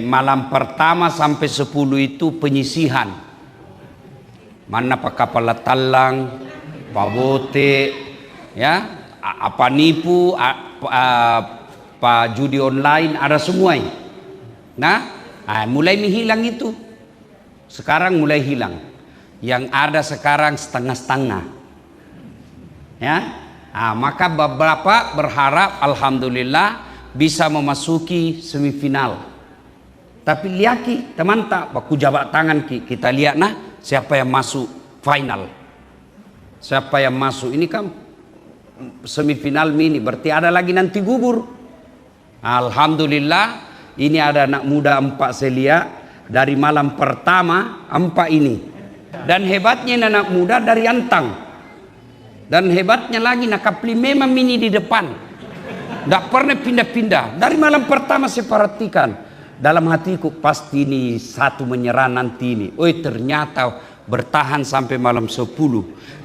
malam pertama sampai 10 itu penyisihan. Mana pak kapal talang, pak bote, ya, apa nipu, pak judi online, ada semua. Nah, mulai menghilang itu. Sekarang mulai hilang. Yang ada sekarang setengah-setengah. Ya, maka beberapa berharap, alhamdulillah, bisa memasuki semifinal. Tapi lihat ki, teman tak, baku jabat tangan ki, kita lihat nah siapa yang masuk final, siapa yang masuk. Ini kan semifinal mini, berarti ada lagi nanti gugur. Alhamdulillah, ini ada anak muda 4 Selia dari malam pertama 4 ini. Dan hebatnya anak muda dari Antang. Dan hebatnya lagi Nakapli memang mini di depan. Tidak pernah pindah-pindah. Dari malam pertama saya perhatikan. Dalam hatiku pasti ini satu menyerah nanti ini. Ternyata bertahan sampai malam 10.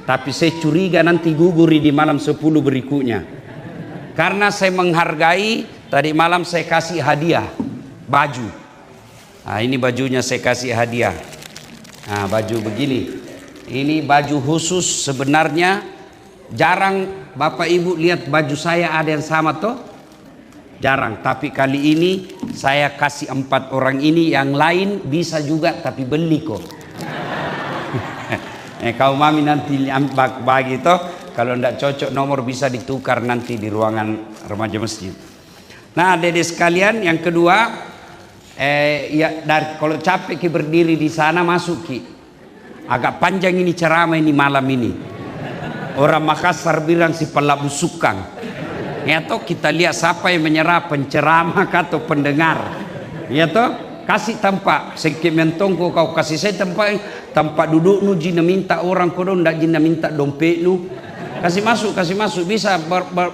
Tapi saya curiga nanti gugur di malam 10 berikutnya. Karena saya menghargai, tadi malam saya kasih hadiah baju. Ini bajunya saya kasih hadiah. Baju begini. Ini baju khusus, sebenarnya jarang Bapak Ibu lihat baju saya ada yang sama toh. Jarang, tapi kali ini saya kasih 4 orang ini, yang lain bisa juga tapi beli kok. Kau mami nanti bagi toh, kalau tidak cocok nomor bisa ditukar nanti di ruangan remaja masjid. Nah, adik-adik sekalian, yang kedua, kalau capek ki berdiri di sana masuk ki. Agak panjang ini ceramah ini malam ini. Orang Makassar bilang si pelabusukang. Ya toh, kita lihat siapa yang menyerah, penceramah atau pendengar. Ya toh, kasih tempat. Sekit mentongku kau kasih saya tempat duduk nu jina minta orang kodo ndak jina minta dompet nu. Kasih masuk bisa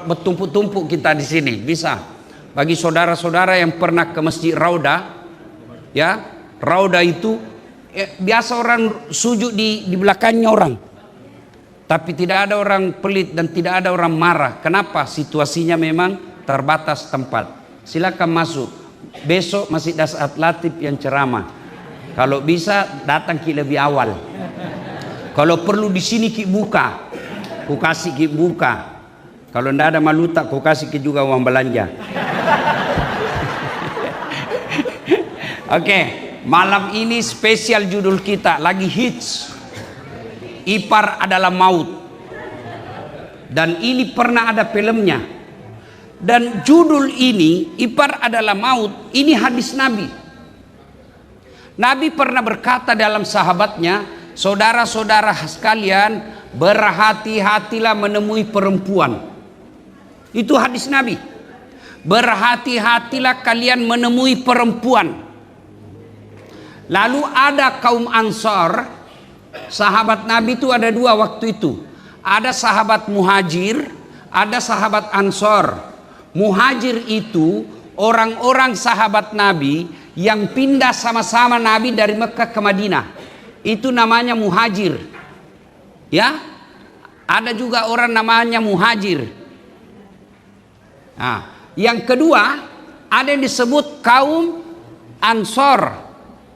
bertumpuk-tumpuk kita di sini, bisa. Bagi saudara-saudara yang pernah ke Masjid Rauda, ya, Rauda itu biasa orang sujud di belakangnya orang. Tapi tidak ada orang pelit dan tidak ada orang marah. Kenapa? Situasinya memang terbatas tempat. Silakan masuk. Besok Masjid Dasat Latif yang ceramah. Kalau bisa datang ki lebih awal. Kalau perlu di sini ki buka. Ku kasih ki buka. Kalau tidak ada maluta, ku kasih ki juga uang belanja. Oke, malam ini spesial judul kita lagi hits. Ipar adalah maut. Dan ini pernah ada filmnya. Dan judul ini, Ipar adalah maut, ini hadis Nabi. Nabi pernah berkata dalam sahabatnya, saudara-saudara sekalian, berhati-hatilah menemui perempuan. Itu hadis Nabi. Berhati-hatilah kalian menemui perempuan. Lalu ada kaum Ansar. Sahabat Nabi itu ada 2 waktu itu. Ada sahabat Muhajir, ada sahabat Ansor. Muhajir itu orang-orang sahabat Nabi yang pindah sama-sama Nabi dari Mekah ke Madinah. Itu namanya Muhajir. Ya, ada juga orang namanya Muhajir. Yang kedua, ada yang disebut kaum Ansor,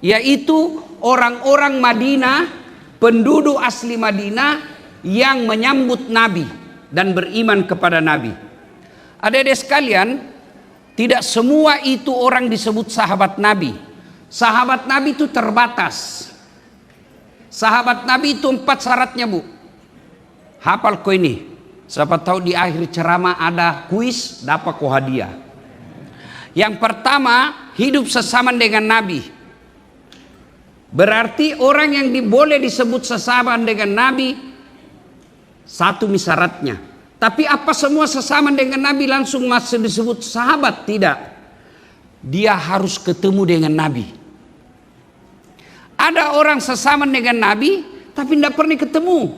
yaitu orang-orang Madinah, penduduk asli Madinah yang menyambut Nabi dan beriman kepada Nabi. Adik-adik sekalian, tidak semua itu orang disebut sahabat Nabi. Sahabat Nabi itu terbatas. Sahabat Nabi itu 4 syaratnya, Bu. Hafal kau ini. Siapa tahu di akhir ceramah ada kuis, dapat kau hadiah. Yang pertama, hidup sesama dengan Nabi. Berarti orang yang boleh disebut sesama dengan Nabi, satu syaratnya. Tapi apa semua sesama dengan Nabi langsung masih disebut sahabat? Tidak. Dia harus ketemu dengan Nabi. Ada orang sesama dengan Nabi tapi tidak pernah ketemu,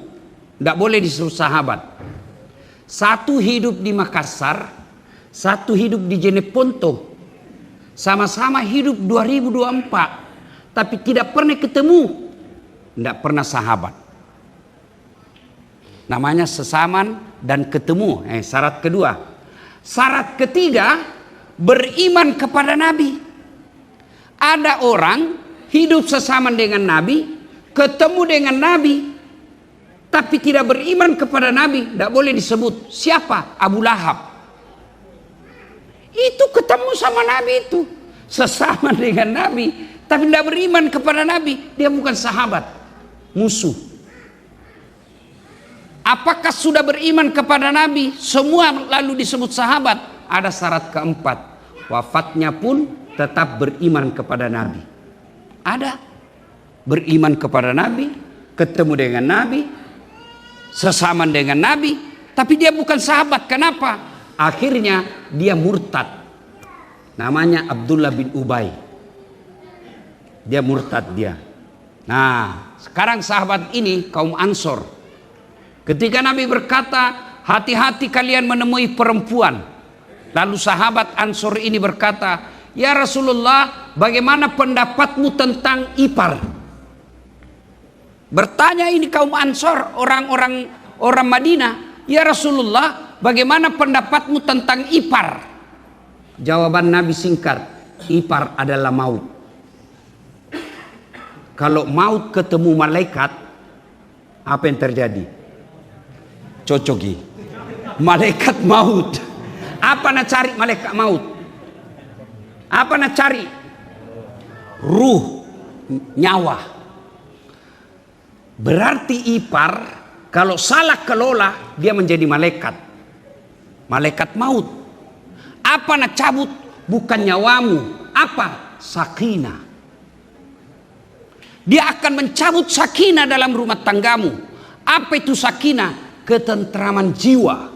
tidak boleh disebut sahabat. Satu hidup di Makassar, satu hidup di Jeneponto, sama-sama hidup 2024. Tapi tidak pernah ketemu, tidak pernah sahabat. Namanya sesaman dan ketemu. Syarat kedua. Syarat ketiga, beriman kepada Nabi. Ada orang hidup sesama dengan Nabi, ketemu dengan Nabi, tapi tidak beriman kepada Nabi. Tidak boleh disebut. Siapa? Abu Lahab. Itu ketemu sama Nabi itu. Sesama dengan Nabi, tapi tidak beriman kepada Nabi. Dia bukan sahabat, musuh. Apakah sudah beriman kepada Nabi? Semua lalu disebut sahabat. Ada syarat keempat. Wafatnya pun tetap beriman kepada Nabi. Ada. Beriman kepada Nabi, ketemu dengan Nabi, sesama dengan Nabi, tapi dia bukan sahabat. Kenapa? Akhirnya dia murtad. Namanya Abdullah bin Ubay. Dia murtad dia. Nah, sekarang sahabat ini kaum Ansor. Ketika Nabi berkata, hati-hati kalian menemui perempuan. Lalu sahabat Ansor ini berkata, ya Rasulullah, bagaimana pendapatmu tentang ipar? Bertanya ini kaum Ansor, orang Madinah, ya Rasulullah, bagaimana pendapatmu tentang ipar? Jawaban Nabi singkat, ipar adalah maut. Kalau maut ketemu malaikat, apa yang terjadi? Cocoki. Malaikat maut. Apa nak cari malaikat maut? Apa nak cari? Ruh, nyawa. Berarti ipar kalau salah kelola dia menjadi malaikat. Malaikat maut. Apa nak cabut? Bukan nyawamu. Apa? Sakinah. Dia akan mencabut sakinah dalam rumah tanggamu. Apa itu sakinah? Ketentraman jiwa.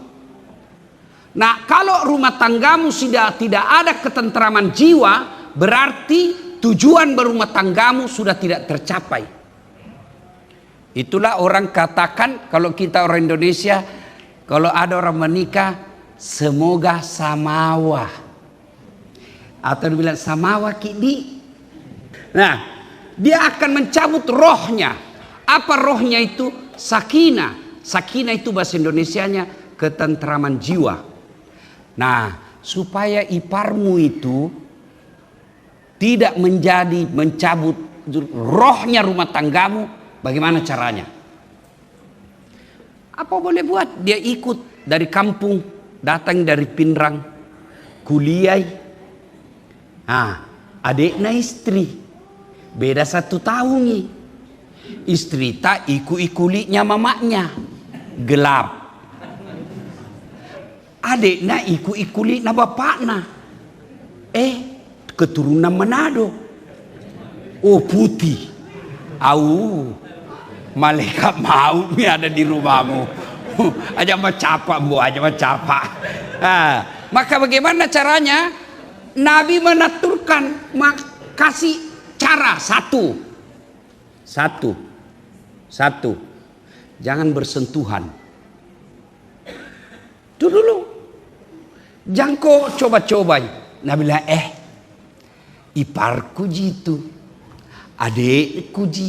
Nah, kalau rumah tanggamu sudah tidak ada ketentraman jiwa, berarti tujuan berumah tanggamu sudah tidak tercapai. Itulah orang katakan, kalau kita orang Indonesia, kalau ada orang menikah, semoga samawa. Atau dibilang samawa kidi. Nah, dia akan mencabut rohnya. Apa rohnya itu? Sakinah. Sakinah itu bahasa Indonesianya ketentraman jiwa. Nah, supaya iparmu itu tidak menjadi mencabut rohnya rumah tanggamu, bagaimana caranya? Apa boleh buat? Dia ikut dari kampung, datang dari Pinrang, kuliah. Adiknya istri, beda 1 tahun nih. Istri tak ikut-ikutnya mamaknya, gelap. Adiknya ikut-ikutnya bapaknya, keturunan Manado. Oh, putih. Malaikat maut ada di rumahmu. Aja macapa, bu, aja macapa. Maka bagaimana caranya? Nabi menaturkan, kasih cara satu. Jangan bersentuhan. Itu dulu. Jangan kau coba-coba. Nabi bilang, iparku jitu, adikku ji.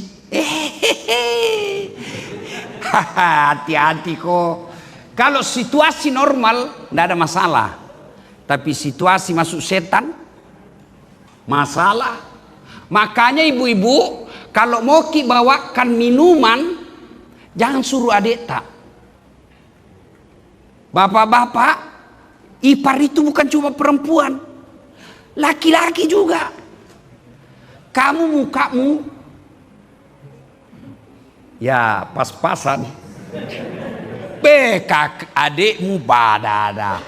Hati-hati kok. Kalau situasi normal tidak ada masalah. Tapi situasi masuk setan, masalah. Makanya ibu-ibu, kalau mau bawakan minuman, jangan suruh adik tak. Bapak-bapak, ipar itu bukan cuma perempuan, laki-laki juga. Kamu mukamu, ya pas-pasan. Bekak adikmu badada,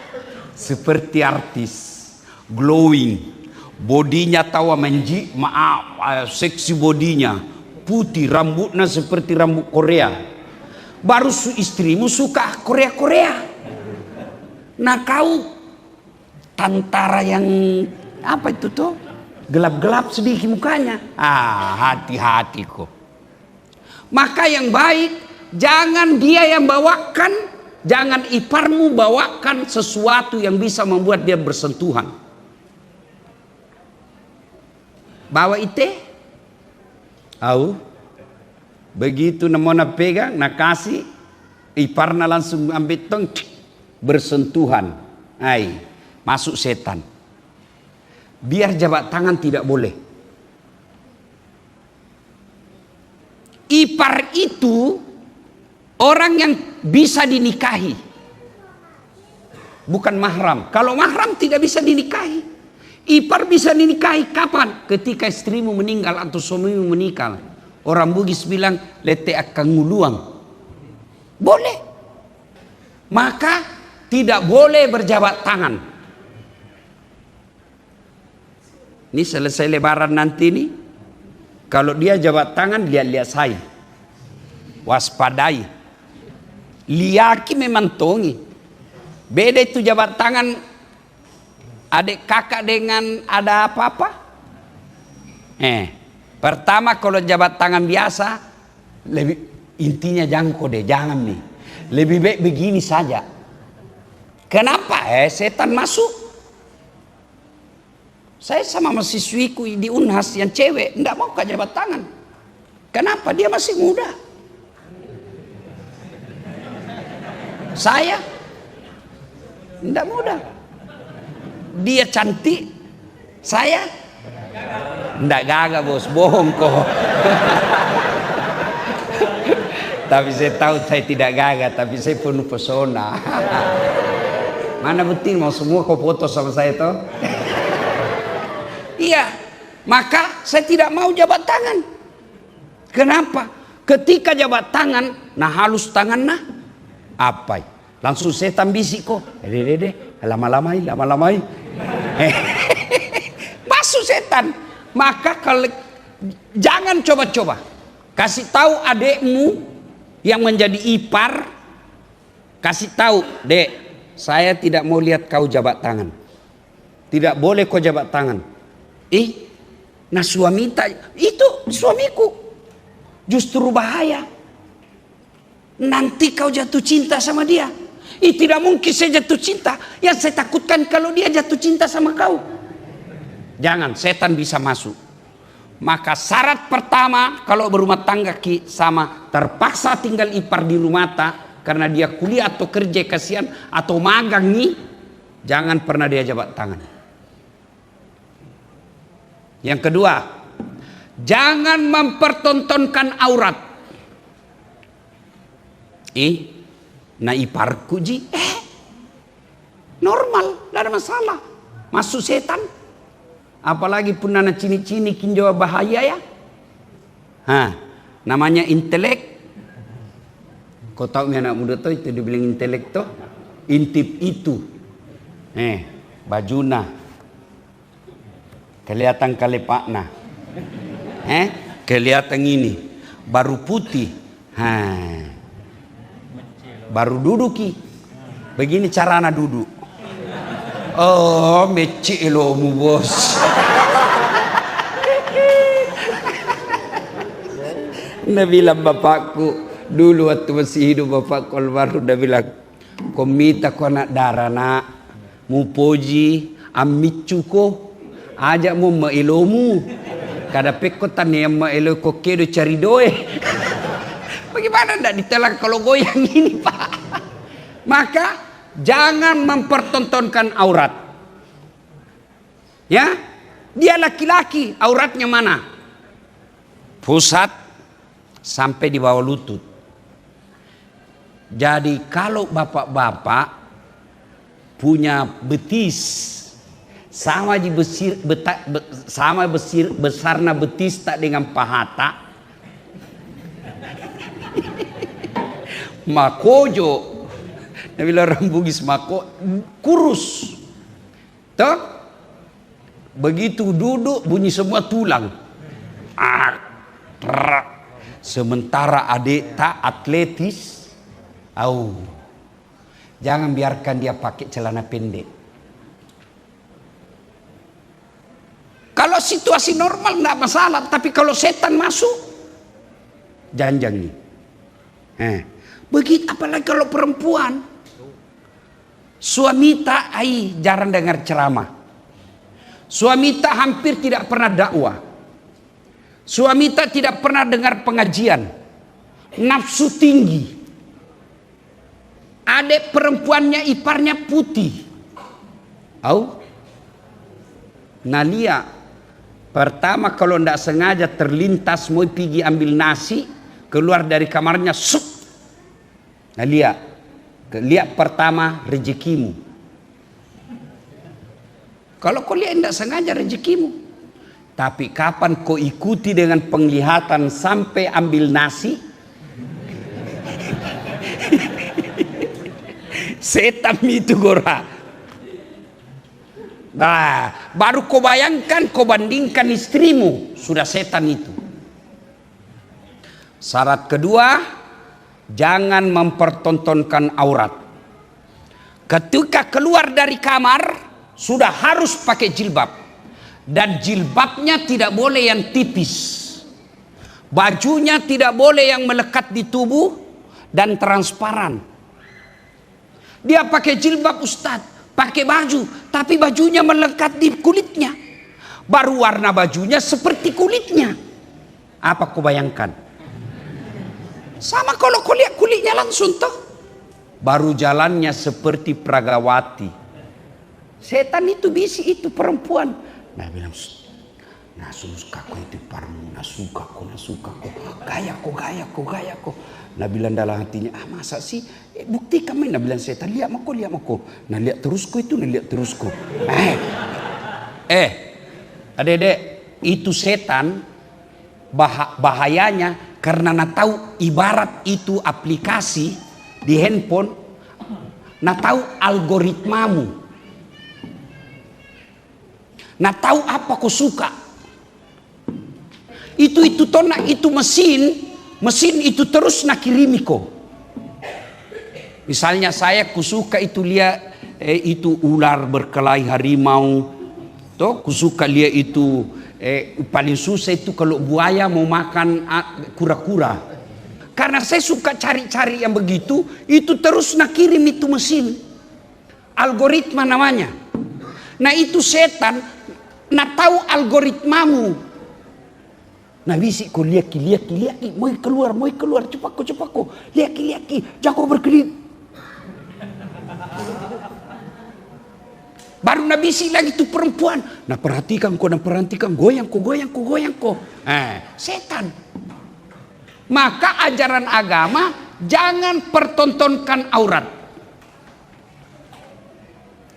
seperti artis, glowing. Bodinya tawa seksi bodinya, putih, rambutnya seperti rambut Korea. Baru istrimu suka Korea-Korea. Nah, kau tantara yang apa itu tuh? Gelap-gelap sedikit mukanya. Hati-hati kok. Maka yang baik, jangan dia yang bawakan, jangan iparmu bawakan sesuatu yang bisa membuat dia bersentuhan. Bawa ite, begitu namanya pegang, nak kasih, iparna langsung ambil tong, bersentuhan, masuk setan. Biar jabat tangan tidak boleh. ipar itu orang yang bisa dinikahi, bukan mahram. Kalau mahram tidak bisa dinikahi. Ipar bisa dinikahi kapan? Ketika istrimu meninggal atau suamimu meninggal. Orang Bugis bilang lete akan nguluang. Boleh. Maka tidak boleh berjabat tangan. Ini selesai lebaran nanti nih. Kalau dia jabat tangan, lihat-lihat saya. Waspadai. Liaki memang tongi. Beda itu jabat tangan adik kakak dengan ada apa-apa. Pertama kalau jabat tangan biasa, lebih intinya jangan nih. Lebih baik begini saja. Kenapa? Setan masuk. Saya sama mahasiswiku di Unhas yang cewek, enggak mau ke jabat tangan. Kenapa? Dia masih muda. Saya enggak muda. Dia cantik. Saya enggak gagah bos, bohong kok. Tapi saya tahu saya tidak gagah, tapi saya penuh pesona. Mana bukti mau semua kau foto sama saya toh? Iya, maka saya tidak mau jabat tangan. Kenapa? Ketika jabat tangan, nah halus tangan nah, apa? Langsung setan bisik kok. Dede, lama-lamai. Masuk setan. Maka kalau jangan coba-coba. Kasih tahu adekmu yang menjadi ipar, kasih tahu, dek, saya tidak mau lihat kau jabat tangan. Tidak boleh kau jabat tangan. Nah suami itu suamiku. Justru bahaya. Nanti kau jatuh cinta sama dia. Tidak mungkin saya jatuh cinta. Yang saya takutkan kalau dia jatuh cinta sama kau. Jangan, setan bisa masuk. Maka syarat pertama kalau berumah tangga sama terpaksa tinggal ipar di rumah karena dia kuliah atau kerja kasihan atau magang nih, jangan pernah dia jabat tangan. Yang kedua, jangan mempertontonkan aurat. Nah iparku ji, normal, tidak ada masalah. Masuk setan. Apalagi pun nana cini-cini kinjawa bahaya ya. Namanya intelek. Kau tahu anak muda tuh itu dibilang intelek tuh. Intip itu. Bajuna. Kelihatan kalepakna. Kelihatan ini. Baru putih. Baru duduki. Begini cara anak duduk. Oh, meci elomu bos. Dia bilang bapakku dulu waktu masih hidup, bapak almarhum dia bilang, komita ko anak darah nak, mu poji amicu ko, ajak mu maelomu, kada pekko tani yang maelo ko kedo cari doe. Bagaimana ndak ditelan kalau goyang ini pak? Maka jangan mempertontonkan aurat. Ya, dia laki-laki, auratnya mana? Pusat sampai di bawah lutut. Jadi kalau bapak-bapak punya betis sama besarnya betis tak dengan pahata, makojo. Nabi orang Bugis mako kurus. Toh? Begitu duduk bunyi semua tulang. Sementara adik tak atletis. Jangan biarkan dia pakai celana pendek. Kalau situasi normal enggak masalah, tapi kalau setan masuk janjang nih. Begitu apalagi kalau perempuan. Suami tak jarang dengar ceramah. Suami tak hampir tidak pernah dakwah. Suami tak tidak pernah dengar pengajian. Nafsu tinggi. Adik perempuannya iparnya putih. Nalia pertama kalau ndak sengaja terlintas mau pergi ambil nasi, keluar dari kamarnya, sup. Nah lihat pertama rezekimu. Kalau kau lihat tidak sengaja rezekimu. Tapi kapan kau ikuti dengan penglihatan sampai ambil nasi, setan itu gora. Nah, baru kau bayangkan, kau bandingkan istrimu, sudah setan itu. Syarat kedua, jangan mempertontonkan aurat. Ketika keluar dari kamar, sudah harus pakai jilbab. Dan jilbabnya tidak boleh yang tipis. Bajunya tidak boleh yang melekat di tubuh dan transparan. Dia pakai jilbab Ustadz, pakai baju, tapi bajunya melekat di kulitnya. Baru warna bajunya seperti kulitnya. Apa kau bayangkan? Sama kalau kau lihat kulitnya langsung toh. Baru jalannya seperti Pragawati. Setan itu bisi itu perempuan. Nah bilang, nah suka kau itu parmu, nah suka kau, gaya kau. Nah bilang dalam hatinya, masa sih, buktikan main. Nah bilang setan, lihat mako. Nah lihat terus kau itu, adek-adek, itu setan bahayanya karena nak tahu ibarat itu aplikasi di handphone, nak tahu algoritmamu. Nah tahu apa kau suka. Itu tonak itu mesin itu terus nak kirimi kau. Misalnya saya kusuka itu lihat itu ular berkelahi harimau. Toh kusuka lihat itu paling susah itu kalau buaya mau makan kura-kura. Karena saya suka cari-cari yang begitu, itu terus nak kirim itu mesin. Algoritma namanya. Nah itu setan nak tahu algoritmamu. Nah bisi kau lihat, mau keluar, cepat kau, lihat, jangan berkedip. Baru nabisi lagi tu perempuan. Nah perhatikan, goyang kau. Setan. Maka ajaran agama jangan pertontonkan aurat.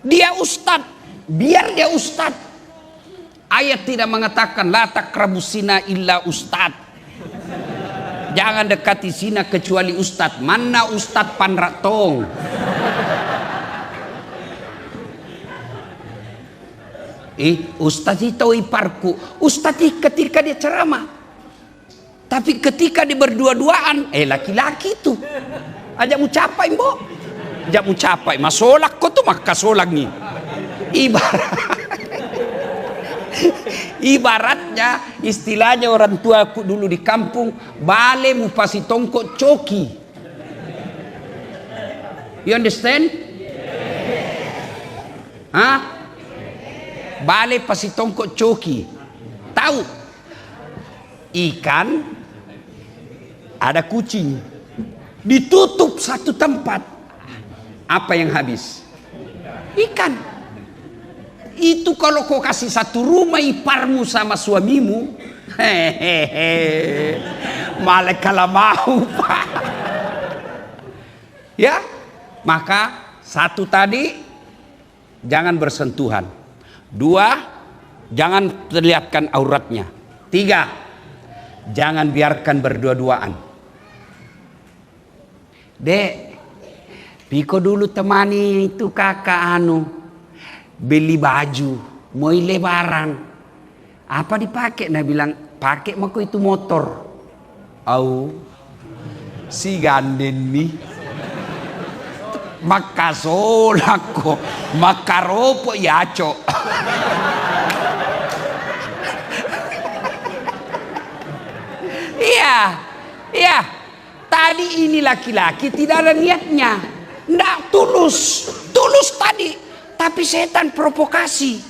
Dia ustad, biar dia ustad. Ayat tidak mengatakan la taqrabus zina illa ustad. Jangan dekati zina kecuali ustad. Mana ustad panratong? Ustad itu iparku. Ustad ketika dia ceramah. Tapi ketika dia berdua-duaan, laki-laki itu. Ajak mu capai, mbok. Ajak mu capai. Masolak ko tuh maka solak nih. Ibaratnya istilahnya orang tua aku dulu di kampung, bale mu pasi tongkok coki. You understand? Bale pasi tongkok coki. Tahu? Ikan ada kucing ditutup satu tempat. Apa yang habis? Ikan. Itu kalau kau kasih satu rumah iparmu sama suamimu, malah kalah mau, Pak. Ya, maka satu tadi jangan bersentuhan. Dua, jangan terlihatkan auratnya. Tiga, jangan biarkan berdua-duaan. Dek, Piko dulu temani itu kakak beli baju, mau lebaran. Apa dipakai? Nah bilang, pakai mako itu motor. Si ganden nih. Maka solako, maka ropo yaco. Iya. Tadi ini laki-laki tidak ada niatnya. Nggak tulus tadi. Tapi setan provokasi.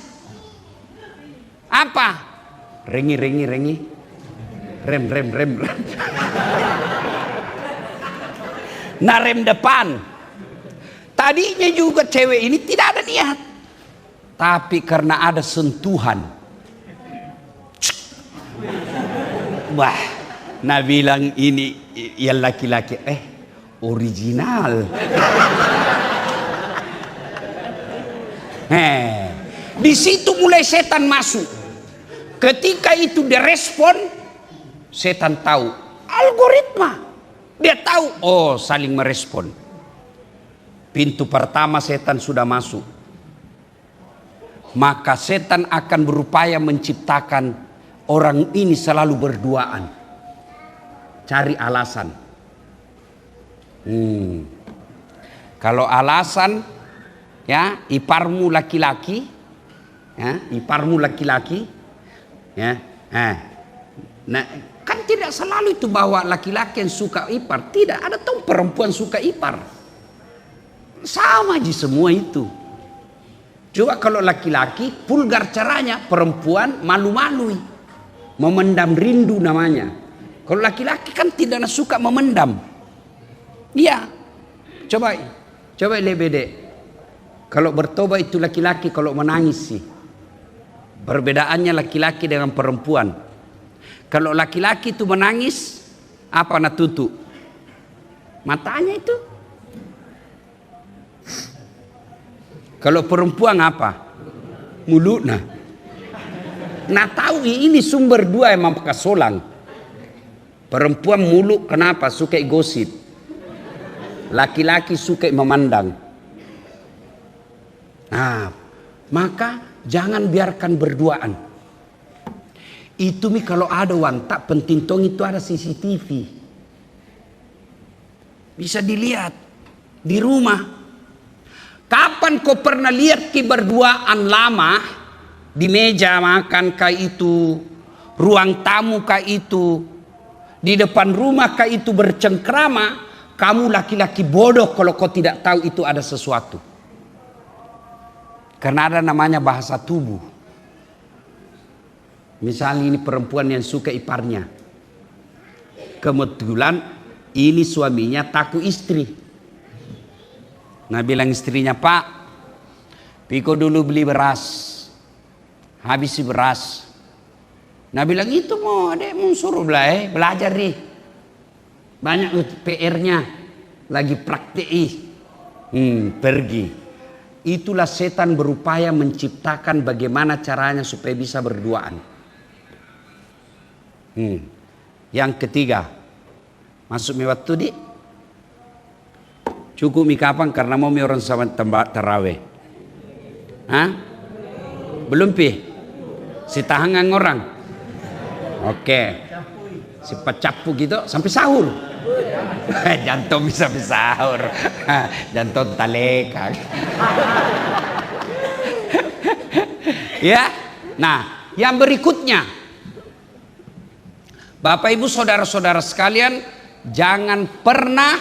Apa? Rengi. Rem. Nah rem depan. Tadinya juga cewek ini tidak ada niat. Tapi karena ada sentuhan. Wah, nah bilang ini yang laki-laki original. Di situ mulai setan masuk. Ketika itu direspon, setan tahu algoritma. Dia tahu, oh saling merespon. Pintu pertama setan sudah masuk. Maka setan akan berupaya menciptakan orang ini selalu berduaan. Cari alasan. Kalau alasan, ya, iparmu laki-laki, ya, nah, kan tidak selalu itu bahwa laki-laki yang suka ipar. Tidak, ada tuh perempuan suka ipar. Sama aja semua itu. Coba kalau laki-laki, vulgar caranya, perempuan malu-malui. Memendam rindu namanya. Kalau laki-laki kan tidak suka memendam. Iya. Coba lebih. Kalau bertobat itu laki-laki, kalau menangis sih. Perbedaannya laki-laki dengan perempuan. Kalau laki-laki itu menangis, apa nak tutup? Matanya itu. Kalau perempuan apa? Mulutnya. Nah tahu ini sumber dua emang pakai solang. Perempuan mulut kenapa? Suka gosip. Laki-laki suka memandang. Nah, maka jangan biarkan berduaan. Itu kalau ada wantak penting tong itu ada CCTV. Bisa dilihat di rumah. Kapan kau pernah lihat berduaan lama di meja makan kayak itu, ruang tamu kayak itu, di depan rumah kayak itu bercengkrama, kamu laki-laki bodoh kalau kau tidak tahu itu ada sesuatu. Karena ada namanya bahasa tubuh. Misalnya ini perempuan yang suka iparnya. Kebetulan ini suaminya takut istri. Nah bilang istrinya, Pak, Piko dulu beli beras. Habis beras. Nah bilang itu mau adek mau suruh belajar nih. Banyak PR-nya. Lagi praktei. Pergi. Itulah setan berupaya menciptakan bagaimana caranya supaya bisa berduaan. Yang ketiga, masuk waktu di cukup kapan karena mau orang sama tembak terawih. Belum si tahangan orang. Oke. Si pecapu gitu sampai sahur. Jantung bisa sahur. Jantung taleka. Ya. Nah, yang berikutnya, Bapak Ibu saudara-saudara sekalian, jangan pernah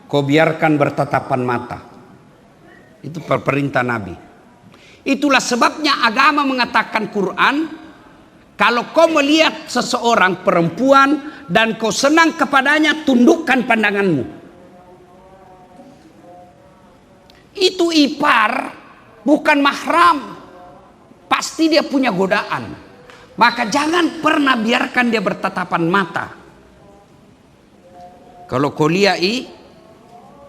kau biarkan bertatapan mata. Itu perintah Nabi. Itulah sebabnya agama mengatakan Quran, kalau kau melihat seseorang perempuan dan kau senang kepadanya, tundukkan pandanganmu. Itu ipar, bukan mahram. Pasti dia punya godaan. Maka jangan pernah biarkan dia bertatapan mata. Kalau kau lihat,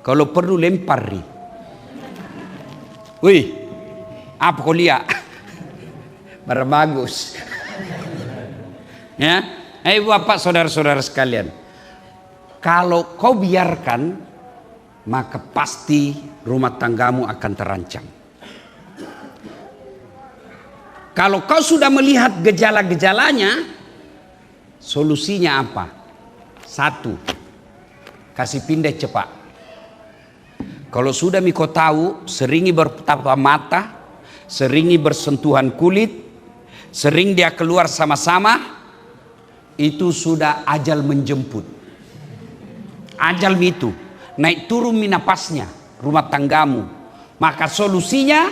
kalau perlu lempar. Wih, apa kau lihat? Bagus. Ya, Bapak saudara-saudara sekalian, kalau kau biarkan, maka pasti rumah tanggamu akan terancam. Kalau kau sudah melihat gejala-gejalanya, solusinya apa? 1, kasih pindah cepat. Kalau sudah kau tahu, seringi bertatap mata, seringi bersentuhan kulit, sering dia keluar sama-sama, itu sudah ajal menjemput. Ajal itu naik turun napasnya rumah tanggamu. Maka solusinya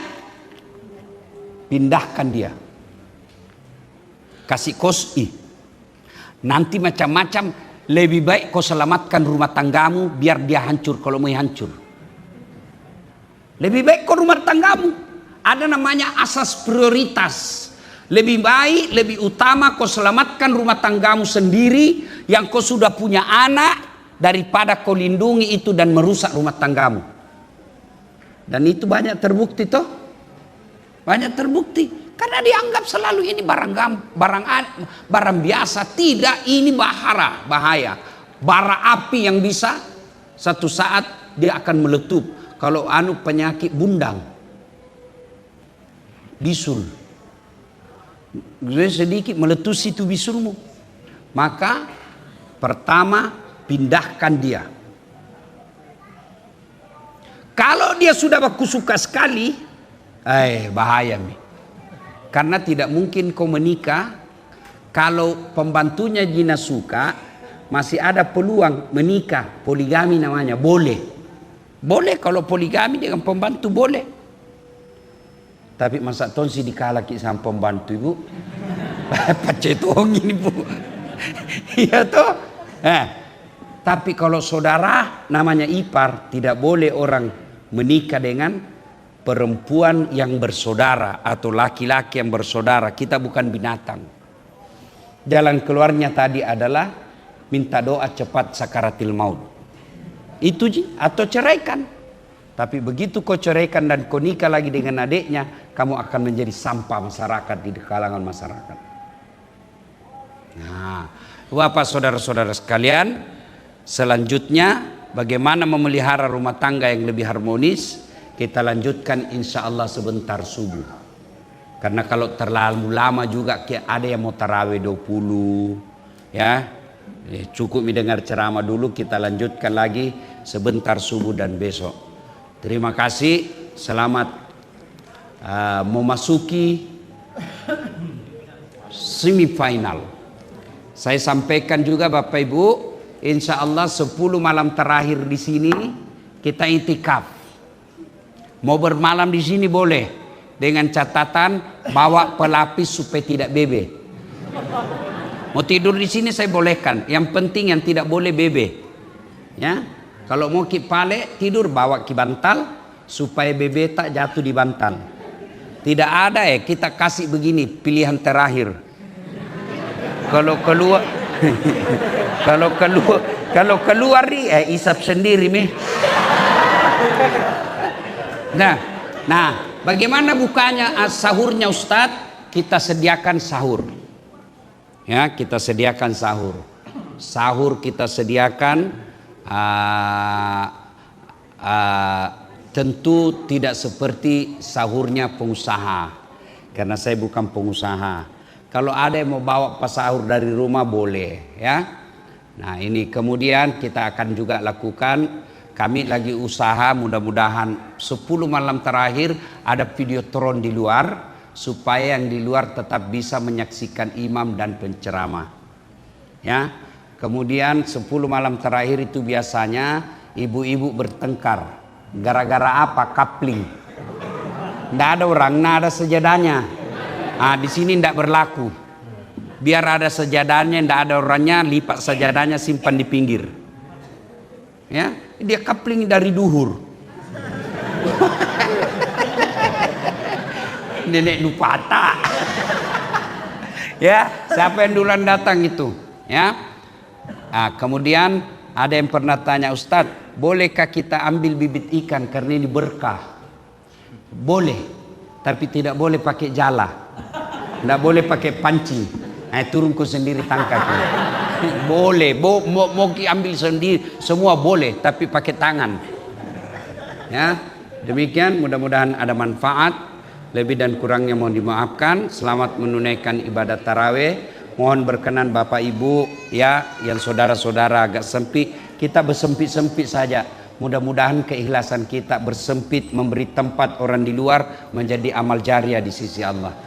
pindahkan dia. Kasih kosi. Nanti macam-macam, lebih baik kau selamatkan rumah tanggamu biar dia hancur kalau mau hancur. Lebih baik kau rumah tanggamu. Ada namanya asas prioritas. Lebih baik, lebih utama kau selamatkan rumah tanggamu sendiri yang kau sudah punya anak daripada kau lindungi itu dan merusak rumah tanggamu. Dan itu banyak terbukti toh. Banyak terbukti. Karena dianggap selalu ini barang biasa. Tidak, ini bahaya. Bara api yang bisa satu saat dia akan meletup. Kalau penyakit bundang, bisul, sedikit meletus itu bisulmu. Maka pertama pindahkan dia. Kalau dia sudah baku suka sekali, bahaya mi. Karena tidak mungkin kau menikah kalau pembantunya jina suka, masih ada peluang menikah. Poligami namanya, boleh. Boleh kalau poligami dengan pembantu boleh. Tapi masa tonsi dikalaki sama pembantu ibu? Pacetong ini bu. Iya toh. Tapi kalau saudara namanya ipar, tidak boleh orang menikah dengan perempuan yang bersaudara atau laki-laki yang bersaudara. Kita bukan binatang. Jalan keluarnya tadi adalah minta doa cepat sakaratil maut. Itu atau ceraikan. Tapi begitu kau ceraikan dan kau nikah lagi dengan adiknya, kamu akan menjadi sampah masyarakat di kalangan masyarakat. Nah, Bapak saudara-saudara sekalian, selanjutnya bagaimana memelihara rumah tangga yang lebih harmonis, kita lanjutkan insya Allah sebentar subuh. Karena kalau terlalu lama juga ada yang mau tarawih 20, ya. Cukup mendengar ceramah dulu, kita lanjutkan lagi sebentar subuh dan besok. Terima kasih, selamat memasuki semifinal. Saya sampaikan juga Bapak Ibu, insya Allah 10 malam terakhir di sini kita itikaf. Mau bermalam di sini boleh, dengan catatan bawa pelapis supaya tidak bebe. Mau tidur di sini saya bolehkan, yang penting yang tidak boleh bebe. Ya, kalau mau kipale tidur bawa ki bantal supaya bebe tak jatuh di bantal. Tidak ada kita kasih begini pilihan terakhir. Kalau keluar nih isap sendiri mi. Nah, bagaimana bukanya sahurnya Ustadz? Kita sediakan sahur. Ya, kita sediakan sahur. Sahur kita sediakan tentu tidak seperti sahurnya pengusaha. Karena saya bukan pengusaha. Kalau ada yang mau bawa pas sahur dari rumah boleh, ya. Nah, ini kemudian kita akan juga lakukan. Kami lagi usaha, mudah-mudahan 10 malam terakhir ada videotron di luar, supaya yang di luar tetap bisa menyaksikan imam dan penceramah. Ya. Kemudian 10 malam terakhir itu biasanya ibu-ibu bertengkar. Gara-gara apa? Kapling. Nggak ada orang, nggak ada sejadahnya. Di sini nggak berlaku. Biar ada sejadahnya, nggak ada orangnya, lipat sejadahnya simpan di pinggir. Ya, dia kapling dari duhur. Nenek Dupata. Ya, siapa yang duluan datang itu? Ya. Kemudian ada yang pernah tanya, Ustadz, bolehkah kita ambil bibit ikan karena ini berkah? Boleh, tapi tidak boleh pakai jala, tidak boleh pakai pancing. Turun ku sendiri tangkap. Boleh, mau ambil sendiri, semua boleh, tapi pakai tangan. Ya, demikian. Mudah-mudahan ada manfaat. Lebih dan kurangnya mohon dimaafkan. Selamat menunaikan ibadat tarawih. Mohon berkenan Bapak Ibu, ya, yang saudara-saudara agak sempit, kita bersempit-sempit saja. Mudah-mudahan keikhlasan kita bersempit memberi tempat orang di luar menjadi amal jariah di sisi Allah.